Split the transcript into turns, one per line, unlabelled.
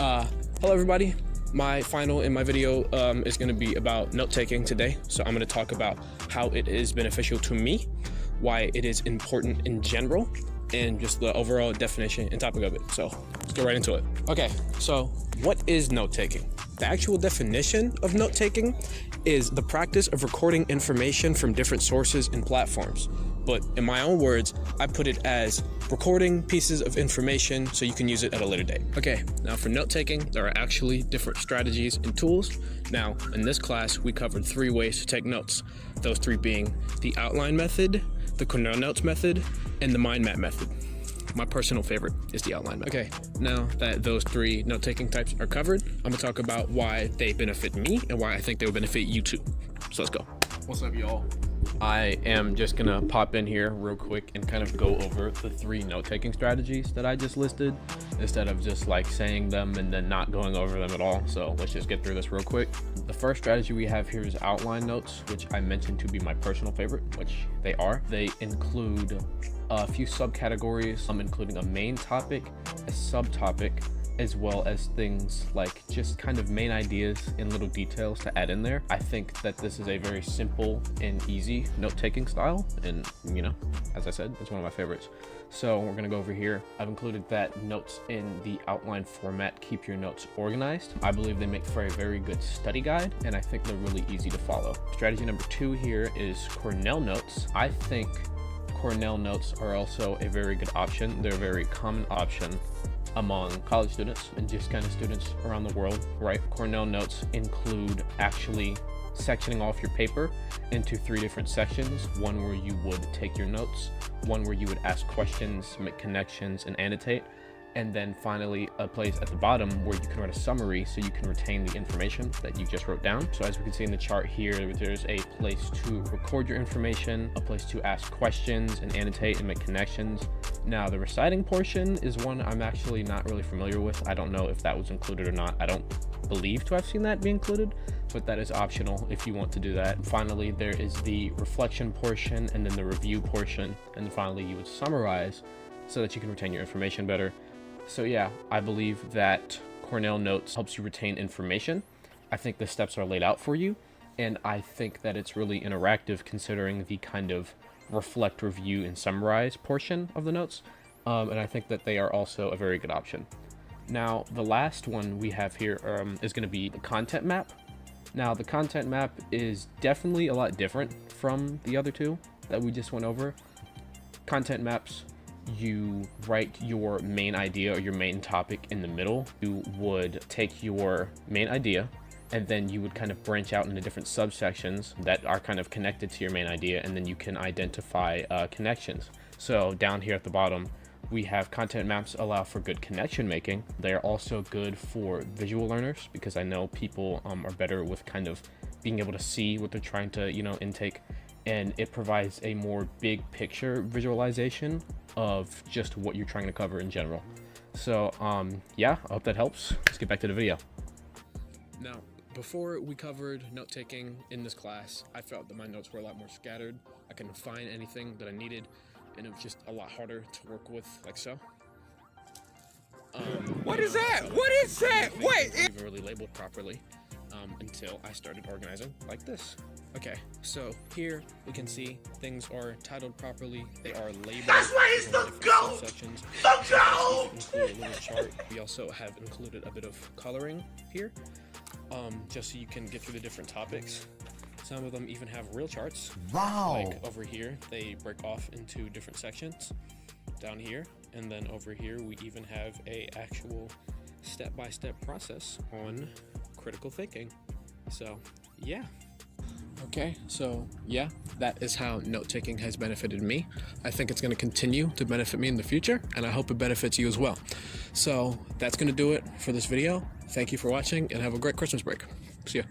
Hello everybody. My final in my video is going to be about note-taking today. So I'm going to talk about how it is beneficial to me, why it is important in general, and just the overall definition and topic of it. So let's get right into it. Okay, so what is note-taking? The actual definition of note-taking is the practice of recording information from different sources and platforms. But in my own words, I put it as recording pieces of information so you can use it at a later date. Okay, now for note-taking, there are actually different strategies and tools. Now, in this class, we covered 3 ways to take notes. Those 3 being the outline method, the Cornell notes method, and the mind map method. My personal favorite is the outline method. Okay, now that those 3 note-taking types are covered, I'm gonna talk about why they benefit me and why I think they will benefit you too. So let's go. What's up, y'all? I am just gonna pop in here real quick and kind of go over the 3 note-taking strategies that I just listed, instead of just like saying them and then not going over them at all. So let's just get through this real quick. The first strategy we have here is outline notes, which I mentioned to be my personal favorite, which they are. They include a few subcategories, including a main topic, a subtopic, as well as things like just kind of main ideas and little details to add in there. I think that this is a very simple and easy note-taking style, and you know, as I said, it's one of my favorites. So we're gonna go over here. I've included that notes in the outline format keep your notes organized. I believe they make for a very good study guide, and I think they're really easy to follow. Strategy number 2 here is Cornell notes. I think Cornell notes are also a very good option. They're a very common option among college students and just kind of students around the world, right? Cornell notes include actually sectioning off your paper into 3 different sections. One where you would take your notes, one where you would ask questions, make connections, and annotate, and then finally a place at the bottom where you can write a summary so you can retain the information that you just wrote down. So as we can see in the chart here, there's a place to record your information, a place to ask questions and annotate and make connections. Now the reciting portion is one I'm actually not really familiar with. I don't know if that was included or not. I don't believe to have seen that be included, but that is optional if you want to do that. Finally, there is the reflection portion, and then the review portion, and then finally you would summarize so that you can retain your information better. So yeah, I believe that Cornell Notes helps you retain information. I think the steps are laid out for you, and I think that it's really interactive considering the kind of reflect, review, and summarize portion of the notes. And I think that they are also a very good option. Now, the last one we have here is going to be the content map. Now, the content map is definitely a lot different from the other 2 that we just went over. Content maps, you write your main idea or your main topic in the middle. You would take your main idea and then you would kind of branch out into different subsections that are kind of connected to your main idea, and then you can identify connections. So down here at the bottom, we have content maps allow for good connection making. They're also good for visual learners because I know people are better with kind of being able to see what they're trying to, intake, and it provides a more big picture visualization of just what you're trying to cover in general. So yeah, I hope that helps. Let's get back to the video. Now, before we covered note-taking in this class, I felt that my notes were a lot more scattered. I couldn't find anything that I needed, and it was just a lot harder to work with, like so.
What is that? What is that? Wait!
Even really labeled properly until I started organizing like this. Okay, so here we can see things are titled properly. They are labeled.
That's why he's the GOAT! The GOAT!
Include a little chart. We also have included a bit of coloring here, just so you can get through the different topics. Some of them even have real charts.
Wow!
Like over here, they break off into different sections down here, and then over here we even have a actual step-by-step process on critical thinking. So yeah. Okay, so yeah, that is how note-taking has benefited me. I think it's going to continue to benefit me in the future, and I hope it benefits you as well. So that's going to do it for this video. Thank you for watching, and have a great Christmas break. See ya.